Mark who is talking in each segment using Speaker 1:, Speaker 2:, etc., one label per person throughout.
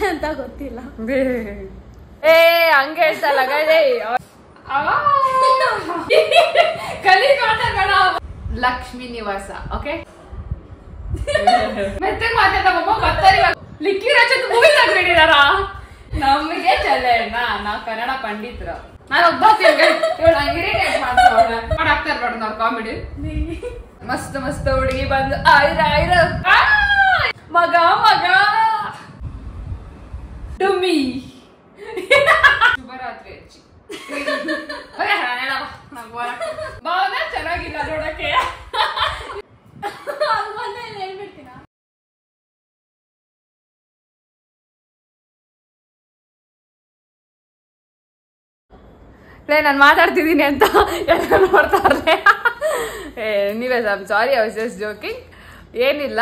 Speaker 1: ಅಂತ ಗೊತ್ತಿಲ್ಲ.
Speaker 2: ಏ ಹಂಗೆ ಹೇಳ್ತಲ್ಲ ಲಕ್ಷ್ಮೀ ನಿವಾಸ. ಓಕೆ ಮೆತ್ತಗೆ ಮಾತಾಡಮ್ಮ ಬರ್ತಾರೆ. ಲಿಕ್ಕಿ ರಚತ್ ಮೂವಿ ತೆಗ್ದಿದಾರ. ನಮಗೆ ಚಲನ ನಾವ್ ಕನ್ನಡ ಪಂಡಿತರು. ನಾನು ಒಬ್ಬ ಮಾಡಾಕ್ತಾ ಇರ್ಬಾರ್ದು ನಾವ್ ಕಾಮಿಡಿ. ಮಸ್ತ್ ಮಸ್ತ್ ಹುಡುಗಿ ಬಂದು ಆಯ್ರ ಮಗ ಮಗ ಟುಮ್ಮಿ ಶುಭರಾತ್ರಿ ಅಜ್ಜಿ. ಭಾವನ ಚೆನ್ನಾಗಿಲ್ಲ ನೋಡಕ್ಕೆ.
Speaker 1: ಹೇಳ್ಬಿಡ್ತೀನ
Speaker 2: ನಾನು ಮಾತಾಡ್ತಿದ್ದೀನಿ ಅಂತ ಎಲ್ಲ ನೋಡ್ತಾರೆ. ನೀವೇ ಸಾರಿ, ಐ ವಾಸ್ ಜಸ್ಟ್ ಜೋಕಿಂಗ್. ಏನಿಲ್ಲ,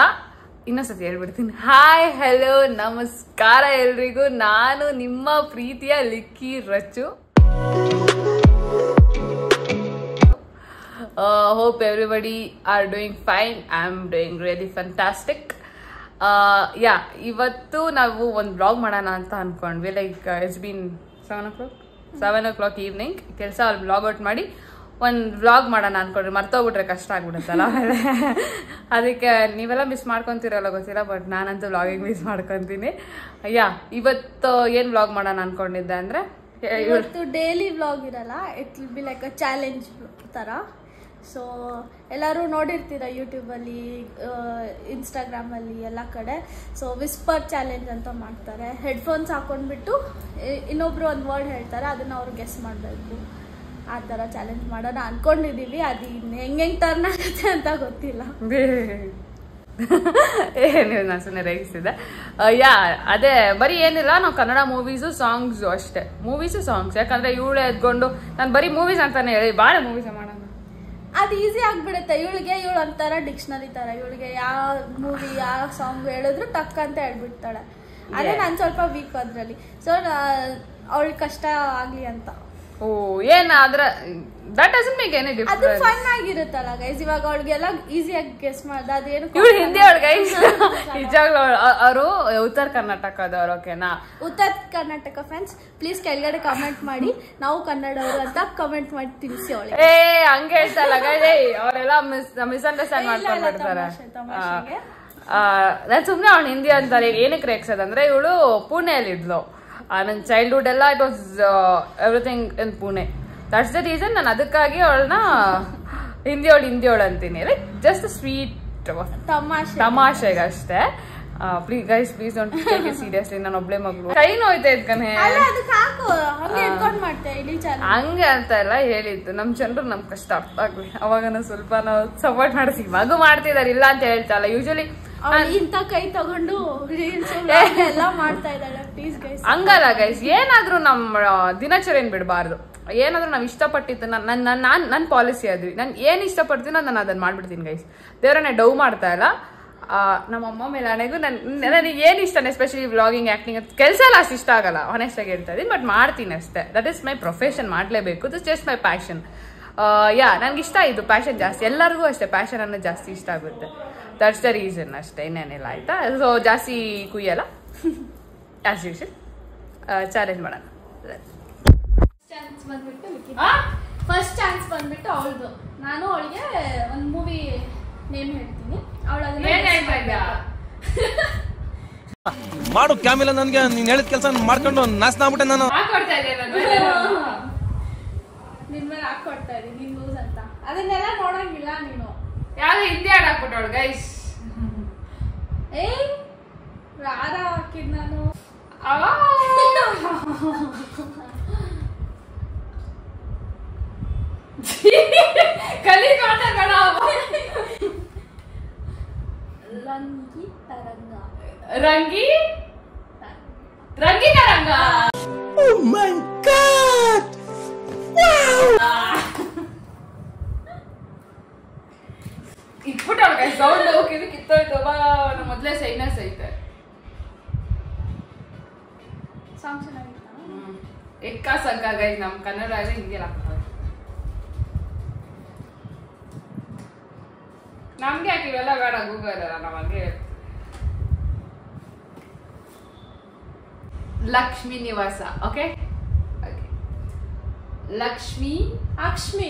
Speaker 2: ಇನ್ನೊಂದ್ಸತಿ ಹೇಳ್ಬಿಡ್ತೀನಿ. ಹಾಯ್ ಹಲೋ ನಮಸ್ಕಾರ ಎಲ್ರಿಗೂ. ನಾನು ನಿಮ್ಮ ಪ್ರೀತಿಯ Likki Rachu. Hope everybody are doing fine. I am doing really fantastic. ಇವತ್ತು ನಾವು ಒಂದು ಬ್ಲಾಗ್ ಮಾಡೋಣ ಅಂತ ಅನ್ಕೊಂಡ್ವಿ. Like it's been 7 o'clock evening. ಕೆಲಸ ಅಲ್ಲಿ ಬ್ಲಾಗ್ ಔಟ್ ಮಾಡಿ ಒಂದು ವ್ಲಾಗ್ ಮಾಡೋಣ ಅನ್ಕೊಂಡ್ರಿ. ಮರ್ತೋಗ್ಬಿಟ್ರೆ ಕಷ್ಟ ಆಗ್ಬಿಡುತ್ತಲ್ಲ ಆಮೇಲೆ. ಅದಕ್ಕೆ ನೀವೆಲ್ಲ ಮಿಸ್ ಮಾಡ್ಕೊತೀರಲ್ಲ ಗೊತ್ತಿಲ್ಲ, ಬಟ್ ನಾನಂತೂ ವ್ಲಾಗಿಂಗ್ ಮಿಸ್ ಮಾಡ್ಕೊತೀನಿ. ಇವತ್ತು ಏನು ವ್ಲಾಗ್ ಮಾಡೋಣ ಅನ್ಕೊಂಡಿದ್ದೆ ಅಂದರೆ,
Speaker 1: ಇವತ್ತು ಡೈಲಿ ವ್ಲಾಗ್ ಇರಲ್ಲ, it will be like a challenge ಥರ. ಸೊ ಎಲ್ಲರೂ ನೋಡಿರ್ತೀರ ಯೂಟ್ಯೂಬಲ್ಲಿ, ಇನ್ಸ್ಟಾಗ್ರಾಮಲ್ಲಿ ಎಲ್ಲ ಕಡೆ. ಸೊ ವಿಸ್ಪರ್ ಚಾಲೆಂಜ್ ಅಂತ ಮಾಡ್ತಾರೆ. ಹೆಡ್ಫೋನ್ಸ್ ಹಾಕೊಂಡ್ಬಿಟ್ಟು ಇನ್ನೊಬ್ರು ಒಂದು ವರ್ಡ್ ಹೇಳ್ತಾರೆ, ಅದನ್ನು ಅವ್ರು ಗೆಸ್ ಮಾಡಬೇಕು. ಆ ಥರ ಚಾಲೆಂಜ್ ಮಾಡೋಣ ಅನ್ಕೊಂಡಿದ್ದೀವಿ. ಅದು ಹೆಂಗೆ ಟರ್ನ್ ಆಗುತ್ತೆ ಅಂತ ಗೊತ್ತಿಲ್ಲ.
Speaker 2: ನೀವು ನಾನು ಸುಮ್ಮನೆ ರೇಗಿಸ್ತಿದ್ದೆ. ಅದೇ ಬರೀ ಏನಿಲ್ಲ, ನಾವು ಕನ್ನಡ ಮೂವೀಸು ಸಾಂಗ್ಸು ಅಷ್ಟೇ. ಮೂವೀಸು ಸಾಂಗ್ಸ್, ಯಾಕಂದರೆ ಇವಳೇ ಎದ್ಕೊಂಡು ನಾನು ಬರೀ ಮೂವೀಸ್ ಅಂತಾನೆ ಹೇಳಿ ಭಾಳ ಮೂವೀಸ್ ಮಾಡೋಣ.
Speaker 1: ಅದು ಈಸಿ ಆಗಿಬಿಡುತ್ತೆ ಇವಳಿಗೆ. ಇವಳು ಒಂಥರ ಡಿಕ್ಷನರಿ ಥರ. ಇವಳಿಗೆ ಯಾವ ಮೂವಿ ಯಾವ ಸಾಂಗ್ ಹೇಳಿದ್ರು ಟಕ್ ಅಂತ ಹೇಳ್ಬಿಡ್ತಾಳೆ. ಅದೇ ನಾನು ಸ್ವಲ್ಪ ವೀಕ್ ಅದರಲ್ಲಿ. ಸೊ ಅವಳಿಗೆ ಕಷ್ಟ ಆಗಲಿ ಅಂತ.
Speaker 2: ಓ ಏನಾದ್ರೆ that doesn't make any difference.
Speaker 1: ಅದು ಫನ್ ಆಗಿರುತ್ತಲ್ಲ ಗೈಸ್. ಇವಾಗ ಅವಳಿಗೆಲ್ಲ ಈಸಿಯಾಗಿ ಗೆಸ್ ಮಾಡ್ದ. ಅದೇನು
Speaker 2: ಇವಳು ಹಿಂದಿ ಅವಳು ಗೈಸ್, ನಿಜವಾಗ್ಲೂ ಅವರು ಉತ್ತರ ಕರ್ನಾಟಕದವ್ರು. ಓಕೆನಾ? ಉತ್ತರ
Speaker 1: ಕರ್ನಾಟಕ ಫ್ರೆಂಡ್ಸ್ ಪ್ಲೀಸ್ ಕೆಳಗಡೆ ಕಮೆಂಟ್ ಮಾಡಿ, ನಾವು ಕನ್ನಡವರು ಅಂತ ಕಮೆಂಟ್ ಮಾಡಿ ತಿಳಿಸಿ ಅವಳಿಗೆ.
Speaker 2: ಹಂಗೆ ಹೇಳ್ತಲ್ಲ ಗೈಸ್, ಅವರೆಲ್ಲ ಮಿಸ್ಅಂಡರ್ಸ್ಟ್ಯಾಂಡ್ ಮಾಡ್ಕೊಂಡ್ಬಿಡ್ತಾರೆ. ನಾನು ಸುಮ್ಮನೆ ಅವಳು ಹಿಂದಿ ಅಂತಾರೆ. ಏನಕ್ಕೆ ರೇಗ್ಸೋದಂದ್ರೆ, ಇವಳು ಪುಣೆಯಲ್ಲಿ ಇದ್ಲು. ನನ್ನ ಚೈಲ್ಡ್ಹುಡ್ ಎಲ್ಲ it was everything in Pune. That's the reason ನಾನು ಅದಕ್ಕಾಗಿ ಅವಳನ್ನ ಹಿಂದಿಯವಳು ಅಂತೀನಿ. ಲೈಕ್ ಜಸ್ಟ್ ಸ್ವೀಟ್ ತಮಾಷೆಗೆ ಅಷ್ಟೇ. Please guys, please don't take it seriously. ನಾನು ಒಬ್ಳೆ ಮಗಳು, ಕೈ ನೋಯ್ತಾ ಇದ್ಕನೆ. ಹಂಗೆ ಅಂತ ಎಲ್ಲ ಹೇಳಿದ್ದು. ನಮ್ ಜನರು ನಮ್ ಕಷ್ಟ ಅರ್ಥ ಆಗ್ಲಿ, ಅವಾಗ ಸ್ವಲ್ಪ ನಾವು ಸಪೋರ್ಟ್ ಮಾಡ್ತೀವಿ. ಇವಾಗೂ ಮಾಡ್ತಿದಾರೆ, ಇಲ್ಲ ಅಂತ ಹೇಳ್ತಲ್ಲ. ಯೂಶಲಿ
Speaker 1: ಇಂತ ಕೈ ತಗೊಂಡು ಎಲ್ಲ ಮಾಡ್ತಾ ಇದ್ದಾಳೆ. ಪ್ಲೀಸ್ ಗೈಸ್,
Speaker 2: ಹಂಗಲ್ಲ ಗೈಸ್. ಏನಾದ್ರೂ ನಮ್ಮ ದಿನಚರಿಯನ್ನು ಬಿಡಬಾರ್ದು. ಏನಾದ್ರೂ ನಾವು ಇಷ್ಟಪಟ್ಟಿದ್ದು ನನ್ನ ಪಾಲಿಸಿ ಅದ್ವಿ. ನಾನು ಏನ್ ಇಷ್ಟಪಡ್ತೀನೋ ನಾನು ಅದನ್ನ ಮಾಡ್ಬಿಡ್ತೀನಿ ಗೈಸ್. ದೇವ್ರನ್ನ ಡೌ ಮಾಡ್ತಾ ಇಲ್ಲ. ನಮ್ಮಮ್ಮ ಮೇಲೆ ಹಣೆಗೂ ನನಗೆ ಏನು ಇಷ್ಟ, ಎಸ್ಪೆಷಲಿ ವ್ಲಾಗಿಂಗ್, ಆಕ್ಟಿಂಗ್ ಕೆಲಸ ಎಲ್ಲ ಅಷ್ಟು ಇಷ್ಟ ಆಗಲ್ಲ, ಆನೆಸ್ಟ್ ಆಗಿ ಹೇಳ್ತಾ ಇದೀನಿ. ಬಟ್ ಮಾಡ್ತೀನಿ ಅಷ್ಟೇ. ದಟ್ ಇಸ್ ಮೈ ಪ್ರೊಫೆಷನ್, ಮಾಡಲೇಬೇಕು. This just my passion. ನನ್ಗೆ ಇಷ್ಟ ಇದು ಪ್ಯಾಷನ್ ಜಾಸ್ತಿ. ಎಲ್ಲರಿಗೂ ಅಷ್ಟೇ ಪ್ಯಾಷನ್ ಅನ್ನೋದು ಜಾಸ್ತಿ ಇಷ್ಟ ಆಗುತ್ತೆ. ದಟ್ಸ್ ದ ರೀಸನ್ ಅಷ್ಟೇ, ಇನ್ನೇನಿಲ್ಲ. ಆಯ್ತಾ? ಸೊ ಜಾಸ್ತಿ ಕುಯ್ಯಲ್ಲ, ಆಸ್ ಯೂಶುವಲ್. ಚಾಲೆಂಜ್ ಮಾಡೋಣ.
Speaker 1: ಫಸ್ಟ್ ಚಾನ್ಸ್ ಬಂದ್ಬಿಟ್ಟು ಅವಳದು. ನಾನು ಅವಳಿಗೆ ಒಂದು ಮೂವಿ ನೇಮ್ ಹೇಳ್ತೀನಿ, ಅವಳು
Speaker 3: ಮಾಡು. ಕ್ಯಾಮಿಲ್ಲ ನನ್ಗೆ ನೀನ್ ಹೇಳಿದ ಕೆಲಸ ಮಾಡ್ಕೊಂಡು ನಾಶನ ಆಗ್ಬಿಟ್ಟೆ ನಾನು.
Speaker 1: ನಿನ್ ಮೇಲೆ ಹಾಕೊಡ್ತಾ ಇದೀನಿ, ನಿನ್ ಲೂಸ್ ಅಂತ. ಅದನ್ನೆಲ್ಲ ನೋಡಂಗಿಲ್ಲ ನೀನು.
Speaker 2: ಯಾವ್ದು ಹಿಂದಿ ಹಾಡ್ ಹಾಕ್ಬಿಟ್ಟವಳು ಗೈಸ್.
Speaker 1: ರಾಧ ಹಾಕಿದ್ ನಾನು.
Speaker 2: ಕಲಿ ಮಾತಾಡ.
Speaker 1: ರಂಗಿ ತರಂಗ.
Speaker 2: ರಂಗಿ ತರಂಗ.
Speaker 3: Oh my God!
Speaker 2: ಇಟ್ಬಿಟ್ಟವಳು ಗೈಸ್. ಸೌಂಡ್ ಹೋಗಿದ್ದು ಕಿತ್ತೋಯ್ತು. ಮೊದಲೇ ಸೈನಸ್ ಐತೆ.
Speaker 1: ಸಾಂಗ್ ಚೆನ್ನಾಗಿತ್ತಾ?
Speaker 2: ಎಕ್ಕ ಸಂಕ ಗೈಸ್. ನಮ್ ಕನ್ನಡ ಆದ್ರೆ ಹಿಂದಿಯಲ್ಲಿ ಹಾಕ್ತಾರೆ. ನಮ್ಗೆ ಯಾಕೆ ಇವೆಲ್ಲ ಬೇಡ, ಗೂಗಲ್ ಅಲ್ಲ. ನಾವ್ ಹಂಗೆ ಲಕ್ಷ್ಮೀ ನಿವಾಸ. ಓಕೆ, ಲಕ್ಷ್ಮೀ
Speaker 1: ಅಕ್ಷ್ಮಿ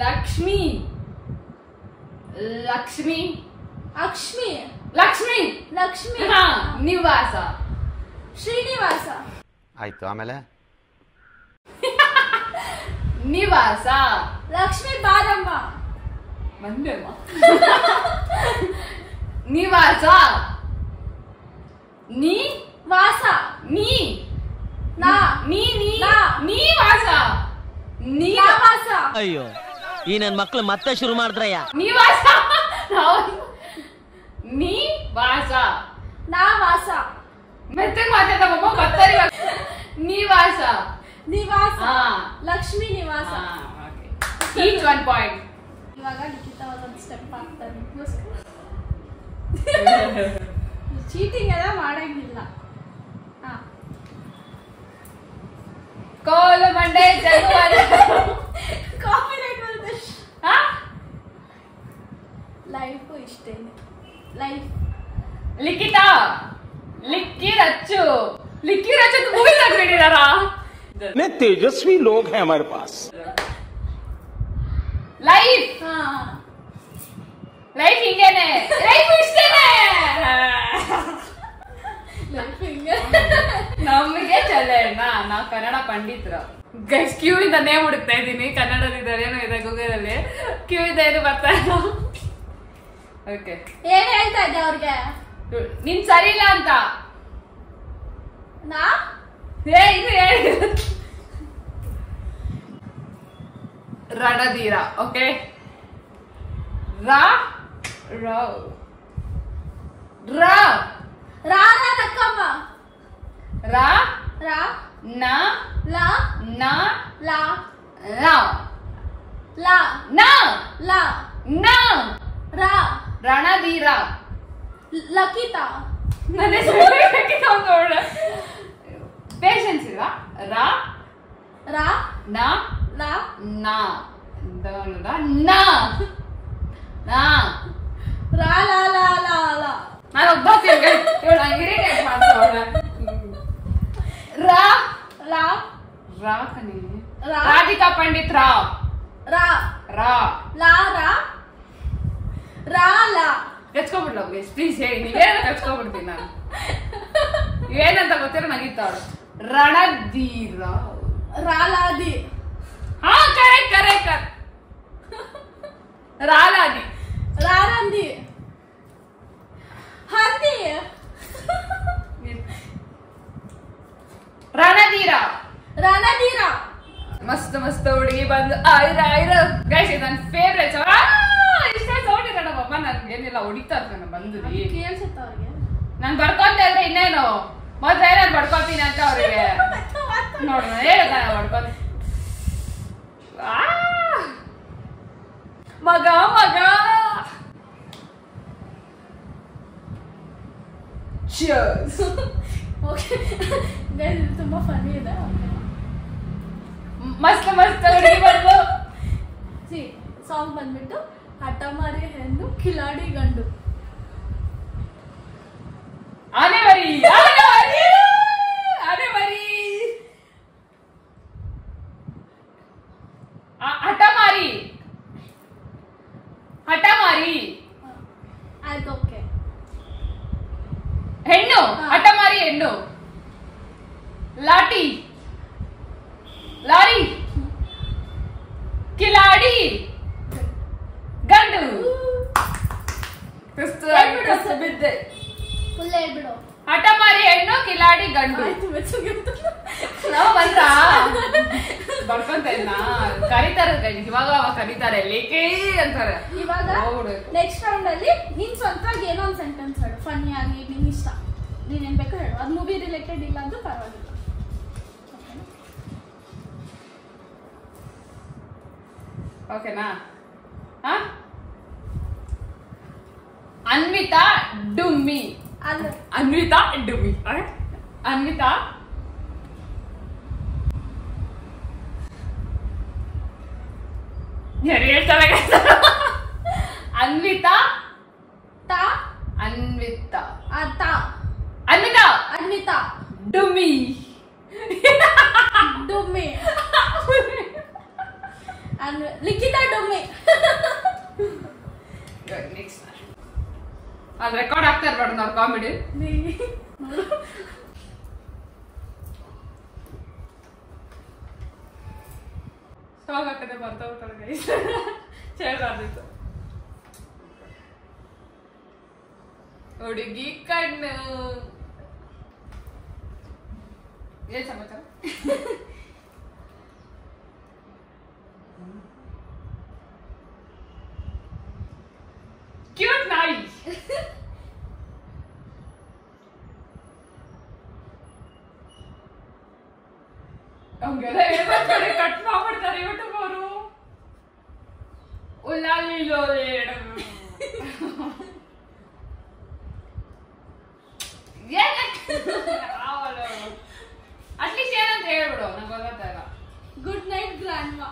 Speaker 2: ಲಕ್ಷ್ಮೀ ಲಕ್ಷ್ಮೀ
Speaker 1: ಅಕ್ಷ್ಮಿ
Speaker 2: ಲಕ್ಷ್ಮೀ
Speaker 1: ಲಕ್ಷ್ಮಿ
Speaker 2: ನಿವಾಸ.
Speaker 1: ಶ್ರೀನಿವಾಸ.
Speaker 4: ಆಯ್ತು, ಆಮೇಲೆ
Speaker 2: ನಿವಾಸ.
Speaker 1: ಲಕ್ಷ್ಮಿ ಬಾರಮ್ಮ.
Speaker 2: ಬಂದೇಮ್ಮ. ನಿವಾಸ. ನೀ
Speaker 1: ವಾಸ.
Speaker 2: ನೀ
Speaker 1: ನಾ
Speaker 2: ನೀ ನೀ
Speaker 1: ನಾ.
Speaker 2: ನಿವಾಸ.
Speaker 1: ವಾಸ.
Speaker 5: ಅಯ್ಯೋ, ಈ ನನ್ ಮಕ್ಳು ಮತ್ತೆ ಶುರು ಮಾಡಿದ್ರಯ್ಯ.
Speaker 2: ನಿವಾಸ. ನಿವಾಸ.
Speaker 1: ನಾ ವಾಸ.
Speaker 2: ಮೆತ್ತಗೆ ಮಾತಾಡಮ್ಮ ಬರ್ತಾರೆ. ನಿವಾಸ.
Speaker 1: ನಿವಾಸ.
Speaker 2: ಹಾ.
Speaker 1: ಲಕ್ಷ್ಮಿ ನಿವಾಸ.
Speaker 2: Each 1 point.
Speaker 1: ಇವಾಗ ಲಿಖಿತ ಒಂದೊಂದು ಸ್ಟೆಪ್ ಹಾಕ್ತಾರೆ. ಚೀಟಿಂಗ್ ಎಲ್ಲ ಮಾಡಂಗಿಲ್ಲ.
Speaker 2: ಕೋಲು ಮಂಡೆ
Speaker 1: ಕಾಪಿರೈಟ್ ಬರುತ್ತೆ. ಲೈಫು ಇಷ್ಟೇನೆ. ಲೈಫ್
Speaker 2: ಲಿಖಿತ ಲಿಕ್ಕಿರಚ್ಚು. ಲಿಕ್ಕಿರಚ್ಚು ಮೂವಿ ತೆಗೆದಿದ್ದಾರಾ?
Speaker 6: इतने तेजस्वी लोग हैं हमारे पास.
Speaker 2: ಲೈಫ್ ಲೈಫ್ ಹಿಂಗೇನೆ. ಲೈಫ್ ಇಷ್ಟೇನೆ.
Speaker 1: ಲೈಫ್ ಹಿಂಗೆ.
Speaker 2: ನಮಗೆ ಚಲನ. ನಾವು ಕನ್ನಡ ಪಂಡಿತರು ಗೈಸ್. ಕ್ಯೂ ಇಂದ ನೇಮ್ ಹುಡುಕ್ತಾ ಇದ್ದೀನಿ. ಕನ್ನಡದಿದ್ದಾರೆ ಏನೋ ಇದೆ ಗೂಗಲ್ ಅಲ್ಲಿ. ಕ್ಯೂ ಇಂದ ಏನು ಬರ್ತಾ ಇಲ್ಲ. ಓಕೆ,
Speaker 1: ಏನ್ ಹೇಳ್ತಾ ಇದ್ದೆ ಅವ್ರಿಗೆ?
Speaker 2: ನಿನ್ ಸರಿ ಇಲ್ಲ ಅಂತ.
Speaker 1: ನಾ
Speaker 2: ಇದು ಹೇಳಿ. ರಣಧೀರ. ಓಕೆ, ರಾ ರಾ ರಾ
Speaker 1: ರಾರ ನಕ್ಕಮ್ಮ.
Speaker 2: ರಾ
Speaker 1: ರಾ
Speaker 2: ನ
Speaker 1: ಲಾ
Speaker 2: ನ
Speaker 1: ಲಾ
Speaker 2: ನ
Speaker 1: ಲಾ
Speaker 2: ನ
Speaker 1: ಲಾ
Speaker 2: ನ
Speaker 1: ರಾ
Speaker 2: ರಣಧೀರ.
Speaker 1: ಲಕಿತ.
Speaker 2: ನನ್ನ ಪೇಷನ್ಸ್ ಇಲ್ವಾ? ರಾ
Speaker 1: ರಾ
Speaker 2: ನ
Speaker 1: ಲಾ
Speaker 2: ನ ನ ನ
Speaker 1: ರಾ ಲಾ ಲಾ ಲಾ ಲಾ.
Speaker 2: ನಾನು ಒಬ್ಬ ಇರಿಟೇಟ್ ಮಾಡ್ತಾವಳ. ರಾ
Speaker 1: ಲಾ
Speaker 2: ರಾ ಕಣಿ.
Speaker 1: ರಾ
Speaker 2: ರಾಧಿಕಾ ಪಂಡಿತ್ ರಾವ್.
Speaker 1: ರಾ
Speaker 2: ರಾ
Speaker 1: ಲಾ ರಾ ರಾ ಲಾ.
Speaker 2: ಕಚ್ಕೊಂಡ್ಬಿಡ್ಲ ಪ್ಲೀಸ್ ಹೇಳಿ. ನೀವೇನ ಕಚ್ಕೊಂಡ್ಬಿಡ್ತೀನಿ ನಾನು. ಏನಂತ ಗೊತ್ತಿರೋ ನಂಗಿತ್ತವಳು. ರಣಧೀರ.
Speaker 1: ರಾಲಾದಿ.
Speaker 2: ಹಾ, ಕರೆಕ್ಟ್ ಕರೆಕ್ಟ್. ರಾಲಾದಿ.
Speaker 1: ರಾರಂದಿ. ಹಂದಿ.
Speaker 2: ರಣಧೀರ.
Speaker 1: ರಣಧೀರ.
Speaker 2: ಮಸ್ತ್ ಮಸ್ತ್ ಹುಡುಗಿ ಬಂದು ಆಯ್ರ ಆಯ್ರ ಗೈಸ್. ನನ್ನ ಫೇವ್ರೇಟ್. ಇಷ್ಟ ಸೌಂಡ್ ಇರೋಣಪ್ಪ. ನನ್ಗೆ ಏನಿಲ್ಲ ಹೊಡಿತಾ ಇರ್ತಾನೆ ಬಂದು.
Speaker 1: ಕೇಳ್ಸುತ್ತ ಅವ್ರಿಗೆ.
Speaker 2: ನಾನು ಬರ್ಕೊಂತ ಇದ್ರೆ ಇನ್ನೇನು ಮೊದ್ಲೇ ನಾನು ಬಡ್ಕೊತೀನಿ ಅಂತ ಅವ್ರಿಗೆ ನೋಡೋಣ. ಹೇಳ್ತಾನೆ ಬಡ್ಕೊಂತ. ಮಗ ಮಗ.
Speaker 1: ಓಕೆ, ಇದು ತುಂಬಾ ಫನಿ ಇದೆ.
Speaker 2: ಮಸ್ತ್ ಮಸ್ತ್ ಹುಡುಗಿ ಬಂದು.
Speaker 1: ಸಾಂಗ್ ಬಂದ್ಬಿಟ್ಟು ಹಠಮಾರಿ ಹೆಣ್ಣು ಕಿಲಾಡಿ ಗಂಡು.
Speaker 2: ಆನೆ ಮರಿ ಆನೆ ಮರಿ ಆನೆ ಮರಿ. ಹಠಮಾರಿ ಹಠಮಾರಿ.
Speaker 1: ಆಯ್ತು, ಓಕೆ.
Speaker 2: ಹೆಣ್ಣು ಹಠಮಾರಿ ಹೆಣ್ಣು. ಲಾಟಿ ಲಾರಿ. ಕಿಲಾಡಿ ಗಂಡು. ಬಿದ್ದೆ.
Speaker 1: ಫುಲ್ ಹೇಳ್ಬಿಡು.
Speaker 2: ಹಠಮಾರಿ ಹೆಣ್ಣು ಕಿಲಾಡಿ ಗಂಡು.
Speaker 1: ಆಯ್ತು, ಮೆಚ್ಚುಗಿತ್ತು.
Speaker 2: ನಾವು ಬಂದ್ರ ಬರ್ಕೊಂತ ಇದ್ನ ಕರೀತಾರೆ. ಇವಾಗ ಕರೀತಾರೆ ಲೇಕೆ ಅಂತಾರೆ.
Speaker 1: ಇವಾಗ ನೆಕ್ಸ್ಟ್ ರೌಂಡ್ ಅಲ್ಲಿ ನೀನ್ ಸ್ವಂತವಾಗಿ ಏನೋ ಒಂದು ಸೆಂಟೆನ್ಸ್ ಹೇಳು. ಫನ್ನಿ ಆಗಿ ನಿನ್ ಇಷ್ಟ. ನೀನೇನ್ ಬೇಕೋ ಹೇಳು. ಅದು ಮೂವಿ ರಿಲೇಟೆಡ್ ಇಲ್ಲ ಅಂದ್ರೂ ಪರವಾಗಿಲ್ಲ.
Speaker 2: ಓಕೆನಾ? ಅನ್ವಿತಾ ಡುಮ್ಮಿ. ಅನ್ವಿತಾ ಡುಮ್ಮಿ. ಅನ್ವಿತಾ ಯಾರು ಹೇಳ್ತಾರೆ? ಅನ್ವಿತಾ
Speaker 1: ತಾ
Speaker 2: ಅನ್ವಿತಾ
Speaker 1: ತಾ
Speaker 2: ಅನ್ವಿತಾ ಡುಮ್ಮಿ
Speaker 1: ಡುಮ್ಮಿ and ಲಿಖಿತಾ ಡುಮ್ಮಿ.
Speaker 2: ನೆಕ್ಸ್ಟ್ ಅದು ರೆಕಾರ್ಡ್ ಆಗ್ತಾ ಇರ್ಬಾರ್ದು ನಾವು ಕಾಮಿಡಿ. ಸಾಂಗ್ ಹಾಕದೆ ಬರ್ತಾ ಹೋಗ್ತಾಳೆ ಗೈಸ್. ಹೇಳ್ಬಾರ್ದಿತ್ತು. ಹುಡುಗಿ ಕಣ್ಣು ಏನ್ ಸಮಾಚಾರ? ಕ್ಯೂಟ್ ನಾಯಿ. ಹಂಗೆಲ್ಲ ಹೇಳ್ಬೇಕಾದ್ರೆ ಕಟ್ ಮಾಡ್ಬಿಡ್ತಾರೆ ಯೂಟ್ಯೂಬ್ ಅವರು. ಉಲ್ಲಾಲಿಲೋ ಅಟ್ಲೀಸ್ಟ್ ಏನಂತ ಹೇಳ್ಬಿಡು, ನಂಗೆ ಗೊತ್ತಾಗಲ್ಲ.
Speaker 1: ಗುಡ್ ನೈಟ್ ಗ್ರ್ಯಾಂಡ್ ಮಾ.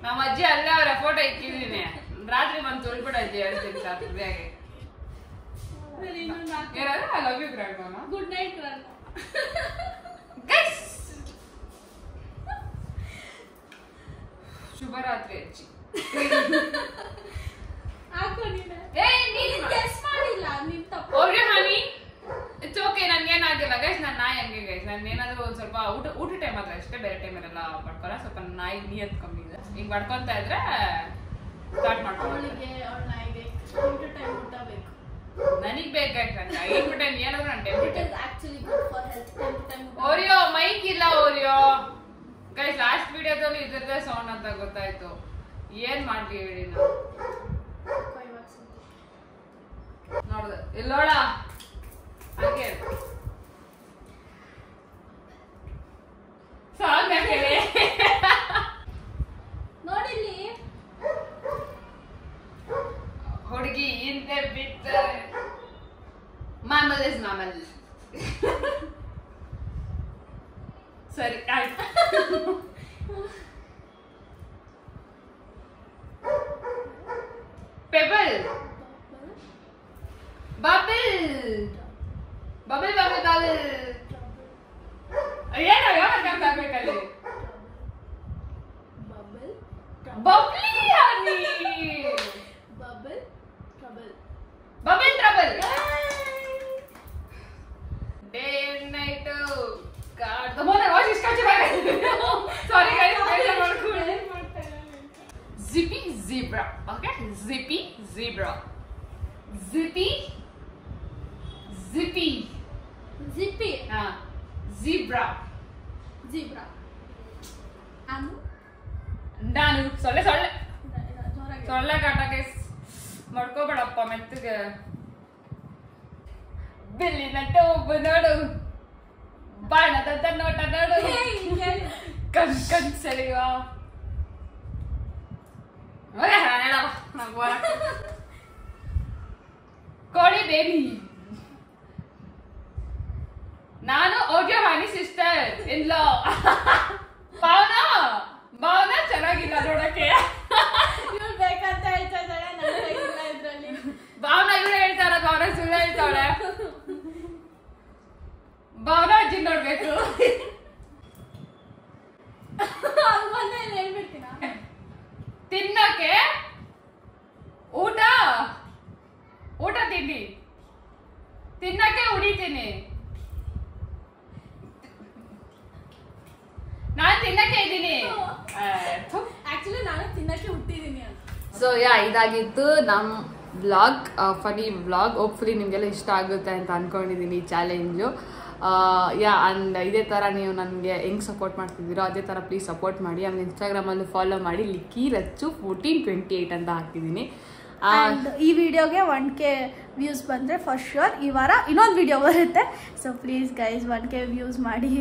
Speaker 2: ನಮ್ಮ ಅಜ್ಜಿ ಅಲ್ಲೇ ಅವ್ರ ಫೋಟೋ ಇಕ್ಕಿದೀನಿ, ರಾತ್ರಿ ಬಂದು ತುಳ್ಬಿಡಜ್ಜಿ ಹೇಳ್ತೀನಿ ಸಾಕು ಬೇಗ. ಐ ಲವ್ ಯು ಗ್ರ್ಯಾಂಡ್ ಮಾ.
Speaker 1: ಗುಡ್ ನೈಟ್ ಗ್ರ್ಯಾಂಡ್ ಮಾ.
Speaker 2: ಶುಭರಾತ್ರಿ ಅಜ್ಜಿ.
Speaker 1: ಹಾಕೋ ನೀನು.
Speaker 2: ನೀನು
Speaker 1: ಗೆಸ್ ಮಾಡಿಲ್ಲ, ನೀನ್ ತಪ್ಪು.
Speaker 2: ಓಕೆ ಹನಿ, ಇಟ್ಸ್ ಓಕೆ, ನನ್ಗೇನಾಗಿಲ್ಲ ಗೈಸ್. ನನ್ನ ನಾಯಿ ಹಂಗೆ ಗೈಸ್. ನಾನು ಏನಾದ್ರು ಒಂದ್ ಸ್ವಲ್ಪ ಊಟ ಟೈಮ್ ಮಾತ್ರ ಅಷ್ಟೇ, ಬೇರೆ ಟೈಮಲ್ಲೆಲ್ಲ ಬಡ್ಕೊಲ್ಲ. ಸ್ವಲ್ಪ ನಾಯಿ ನಿಯತ್ ಕಮ್ಮಿ ಇದೆ. ಈಗ ಬಡ್ಕೊಂತ ಇದ್ರೆ ಸ್ಟಾರ್ಟ್ ಮಾಡ್ಕೊಳ್ಳಿ.
Speaker 1: ಅವಳ ನಾಯಿಗೆ ಊಟ ಟೈಮ್ ಊಟ ಬೇಕು.
Speaker 2: ನನಗ್ ಬೇಕಾಯ್ತಂಗ ಈಗ ಟೈಮ್ ಏನಾದ್ರು ನಾನು time
Speaker 1: it is actually good for health. Time to time.
Speaker 2: Oreo mic ಇಲ್ಲ ಓರಿಯೋ ಗೈಸ್. ಲಾಸ್ಟ್ ವಿಡಿಯೋದಲ್ಲಿ ಇದ್ರದ್ದೇ ಸೌಂಡ್ ಅಂತ ಗೊತ್ತಾಯ್ತು. ಏನ್ ಮಾಡ್ತೀವಿ ಹೇಳಿ ನಾವು? ನೋಡ್ದೆ ಇಲ್ಲೋಳ ಹಾಗೆ ಸಾಂಗ್ ಹಾಕೇವೆ
Speaker 1: ನೋಡಿಲ್ಲಿ.
Speaker 2: ಹುಡುಗಿ ಹಿಂದೆ ಬಿದ್ದರೆ ಮಾಮಲ್ ಇಸ್ ಮಾಮಲ್. ಸರಿ ಆಯ್ತು. Pebble bubble bubble bubble bubble ಏನೋ ಯಾವಾಗ ಆಗ್ಬೇಕಲ್ಲಿ?
Speaker 1: Bubble
Speaker 2: bubbly honey.
Speaker 1: Bubble trouble.
Speaker 2: Bubble trouble. Day night God, the one I watch is catching my sorry guys, Zippy zebra. Okay, zippy zebra. Zippy zippy
Speaker 1: zippy.
Speaker 2: Zebra.
Speaker 1: Zebra.
Speaker 2: ನಾನು ಸೊಳ್ಳೆ ಕಾಟ guys. ಮಾಡ್ಕೋಬೇಡಪ್ಪ ಮೆತ್ತಗೆ. ಬಿಲ್ಲಿನ ಟೋಬ್ ನೋಡು, ಬಾಣದ ನೋಟ ನೋಡು, ಕಣ್ ಸೆಳೆಯುವ ಕೋಳಿ ಬೇಬಿ. ನಾನು ಓಕೆ ಹಾನಿ ಸಿಸ್ಟರ್ ಇನ್ ಲಾ. ಭಾವನಾ ಚೆನ್ನಾಗಿಲ್ಲ ನೋಡಕ್ಕೆ.
Speaker 1: ಇವ್ರು ಬೇಕಂತ ಹೇಳ್ತಾ ಇದ್ದಾಳೆ, ನನಗೆ ಇಲ್ಲ ಇದ್ರಲ್ಲಿ.
Speaker 2: ಭಾವನಾ ಇವಳು ಹೇಳ್ತಾರ, ಭಾವನಾ ಸುಳ್ಳು ಹೇಳ್ತಾಳೆ. ಭಾವನಾ ಅಜ್ಜಿ ನೋಡ್ಬೇಕು.
Speaker 1: ಹೇಳ್ಬಿಡ್ತೀನ
Speaker 2: ತಿನ್ನಕ್ಕೆ ಊಟ ತಿಂಡಿ ತಿನ್ನಕ್ಕೆ ಉಡಿತೀನಿ. ನಾನು ತಿನ್ನಕ್ಕೆ ಇದ್ದೀನಿ.
Speaker 1: ಆಕ್ಚುಲಿ ನಾನು ತಿನ್ನಕ್ಕೆ ಹುಟ್ಟಿದೀನಿ ಅಂತ.
Speaker 2: ಸೊ ಇದಾಗಿತ್ತು ನಮ್ಮ ವ್ಲಾಗ್, ಫನಿ ವ್ಲಾಗ್. ಹೋಪ್ಫುಲಿ ನಿಮಗೆಲ್ಲ ಇಷ್ಟ ಆಗುತ್ತೆ ಅಂತ ಅನ್ಕೊಂಡಿದ್ದೀನಿ ಈ ಚಾಲೆಂಜು. ಅಂಡ್ ಇದೇ ಥರ ನೀವು ನನಗೆ ಹೆಂಗೆ ಸಪೋರ್ಟ್ ಮಾಡ್ತಿದ್ದೀರೋ ಅದೇ ಥರ ಪ್ಲೀಸ್ ಸಪೋರ್ಟ್ ಮಾಡಿ. ಆಮೇಲೆ ಇನ್ಸ್ಟಾಗ್ರಾಮಲ್ಲೂ ಫಾಲೋ ಮಾಡಿ. ಲಿಕ್ಕಿ ರಚ್ಚು 1428 ಅಂತ ಹಾಕ್ತಿದ್ದೀನಿ.
Speaker 1: ಆ್ಯಂಡ್ ಈ ವಿಡಿಯೋಗೆ 1K ವ್ಯೂಸ್ ಬಂದರೆ ಫಸ್ಟ್ ಶ್ಯೂರ್ ಈ ವಾರ ಇನ್ನೊಂದು ವಿಡಿಯೋ ಬರುತ್ತೆ. So please guys 1K views ಮಾಡಿ,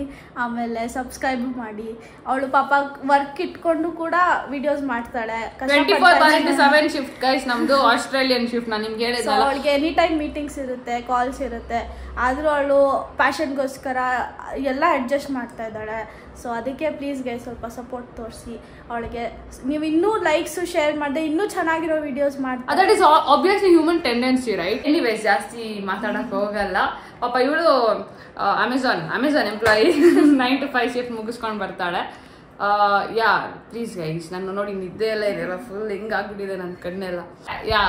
Speaker 1: ಆಮೇಲೆ ಸಬ್ಸ್ಕ್ರೈಬ್ ಮಾಡಿ. ಅವಳು ಪಾಪ ವರ್ಕ್ ಇಟ್ಕೊಂಡು ಕೂಡ ವಿಡಿಯೋಸ್ ಮಾಡ್ತಾಳೆ.
Speaker 2: 24/7 ಶಿಫ್ಟ್ ಗೈಸ್ ನಮ್ಮದು, ಆಸ್ಟ್ರೇಲಿಯನ್ ಶಿಫ್ಟ್. ನಾನು ನಿಮ್ಗೆ ಹೇಳಿದ್ದೆ
Speaker 1: ಅವಳಿಗೆ ಎನಿ ಟೈಮ್ ಮೀಟಿಂಗ್ಸ್ ಇರುತ್ತೆ, ಕಾಲ್ಸ್ ಇರುತ್ತೆ. ಆದರೂ ಅವಳು ಪ್ಯಾಷನ್ಗೋಸ್ಕರ ಎಲ್ಲ ಅಡ್ಜಸ್ಟ್ ಮಾಡ್ತಾ ಇದ್ದಾಳೆ. ಸೊ ಅದಕ್ಕೆ ಪ್ಲೀಸ್ ಗೈಸ್ ಸ್ವಲ್ಪ ಸಪೋರ್ಟ್ ತೋರಿಸಿ ಅವಳಿಗೆ. ನೀವು ಇನ್ನೂ ಲೈಕ್ಸು ಶೇರ್ ಮಾಡಿದೆ ಇನ್ನೂ ಚೆನ್ನಾಗಿರೋ ವಿಡಿಯೋಸ್ ಮಾಡ್ತಾರೆ.
Speaker 2: That is obviously human tendency right. Anyways ಜಾಸ್ತಿ ಮಾತಾಡಕ್ ಹೋಗಲ್ಲ. ಪಾಪ ಇವಳು ಅಮೆಝಾನ್ ಎಂಪ್ಲಾಯಿ 9 to 5 ಶಿಫ್ಟ್ ಮುಗಿಸ್ಕೊಂಡು ಬರ್ತಾಳೆ. ಯಾ ಪ್ಲೀಸ್ ಗೈಸ್, ನಾನು ನೋಡಿ ನಿದ್ದೆ ಎಲ್ಲ ಇದೆಯಲ್ಲ ಫುಲ್ ಹಿಂಗಾಗ್ಬಿಟ್ಟಿದೆ ನನ್ನ ಕಣ್ಣೆಲ್ಲ. ಯಾ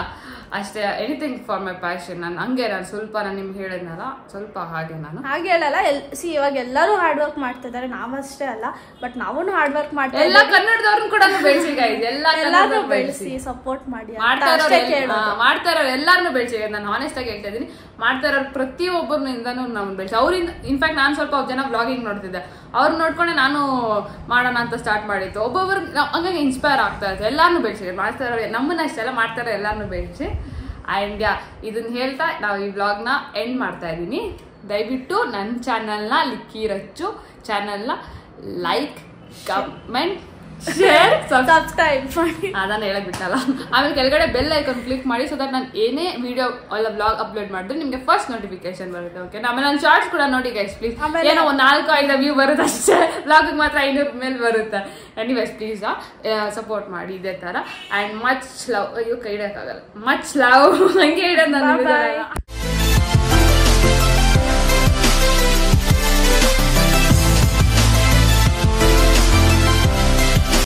Speaker 2: ಅಷ್ಟೇ, ಎನಿಥಿಂಗ್ ಫಾರ್ ಮೈ ಪ್ಯಾಷನ್. ನಾನು ಸ್ವಲ್ಪ ನಾನು ನಿಮ್ಗೆ ಹೇಳಿದ್ನಲ್ಲ, ಸ್ವಲ್ಪ ಹಾಗೆ
Speaker 1: ಹೇಳಲ್ಲ. ಇವಾಗ ಎಲ್ಲರೂ ಹಾರ್ಡ್ ವರ್ಕ್ ಮಾಡ್ತಿದ್ದಾರೆ, ನಾವಷ್ಟೇ ಅಲ್ಲ, ಬಟ್ ನಾವು ಹಾರ್ಡ್ ವರ್ಕ್ ಮಾಡ್ತಾ
Speaker 2: ಎಲ್ಲ ಕನ್ನಡದವ್ರನ್ನ ಕೂಡ ಬೆಳೆಸಿ ಗೈಸ್, ಎಲ್ಲಾರು
Speaker 1: ಬೆಳೆಸಿ ಸಪೋರ್ಟ್ ಮಾಡಿ.
Speaker 2: ಮಾಡ್ತಾ ಇರೋರು ಎಲ್ಲಾರನ್ನೂ ಬೆಳೆಸಿ. ನಾನು ಹಾನೆಸ್ಟ್ ಆಗಿ ಹೇಳ್ತಾ ಇದೀನಿ, ಮಾಡ್ತಾ ಇರೋರು ಪ್ರತಿಯೊಬ್ಬರಿಂದನೂ ನಾವು ಬೆಳೆಸಿ. ಅವ್ರಿಂದ ಇನ್ಫ್ಯಾಕ್ಟ್ ನಾನು ಸ್ವಲ್ಪ ಜನ ವ್ಲಾಗಿಂಗ್ ನೋಡ್ತಿದ್ದೆ, ಅವ್ರು ನೋಡ್ಕೊಂಡೆ ನಾನು ಮಾಡೋಣ ಅಂತ ಸ್ಟಾರ್ಟ್ ಮಾಡಿತ್ತು. ಒಬ್ಬೊಬ್ರು ಹಂಗಾಗಿ ಇನ್ಸ್ಪೈರ್ ಆಗ್ತಾ ಇತ್ತು. ಎಲ್ಲಾರನ್ನೂ ಬೆಳೆಸಿ, ಮಾಡ್ತಾ ಇರೋರು ನಮ್ಮನ್ನ ಅಷ್ಟೆಲ್ಲ ಮಾಡ್ತಾ ಇರೋ ಎಲ್ಲಾರನ್ನೂ ಬೆಳೆಸಿ. ಆ್ಯಂಡ್ ಇದನ್ನ ಹೇಳ್ತಾ ನಾವು ಈ ವ್ಲಾಗ್ನ ಎಂಡ್ ಮಾಡ್ತಾ ಇದ್ದೀನಿ. ದಯವಿಟ್ಟು ನನ್ನ ಚಾನಲ್ನ ಲಿಕ್ಕಿ ರಚ್ಚು ಚಾನಲ್ನ ಲೈಕ್, ಕಮೆಂಟ್, ಶೇರ್,
Speaker 1: ಸಬ್ಸ್ಕ್ರೈಬ್ ಮಾಡಿ.
Speaker 2: ಅದನ್ನ ಹೇಳಕ್ ಬಿಟ್ಟಲ್ಲ. ಆಮೇಲೆ ಕೆಳಗಡೆ ಬೆಲ್ ಐಕಾನ್ ಕ್ಲಿಕ್ ಮಾಡಿ, ಸೊ ದಟ್ ನಾನು ಏನೇ ವಿಡಿಯೋ ಅಲ್ಲ ವ್ಲಾಗ್ ಅಪ್ಲೋಡ್ ಮಾಡಿದ್ರೆ ನಿಮ್ಗೆ ಫಸ್ಟ್ ನೋಟಿಫಿಕೇಶನ್ ಬರುತ್ತೆ. ಓಕೆ, ಆಮೇಲೆ ನನ್ನ ಶಾರ್ಟ್ಸ್ ಕೂಡ ನೋಡಿ ಗೈಸ್ ಪ್ಲೀಸ್. ಏನೋ 4-5 ವ್ಯೂ ಬರುತ್ತೆ ಅಷ್ಟೇ, ವ್ಲಾಗ್ ಮಾತ್ರ 500 ಮೇಲೆ ಬರುತ್ತೆ. ಎನಿವೇಸ್ ಪ್ಲೀಸ್ ಸಪೋರ್ಟ್ ಮಾಡಿ ಇದೇ ತರ. And much love. ಅಯ್ಯೋ ಕೈ ಇಡಕ್ಕಾಗಲ್ಲ. ಮಚ್ ಲವ್ ಹಂಗೆ ಇಡೋದು.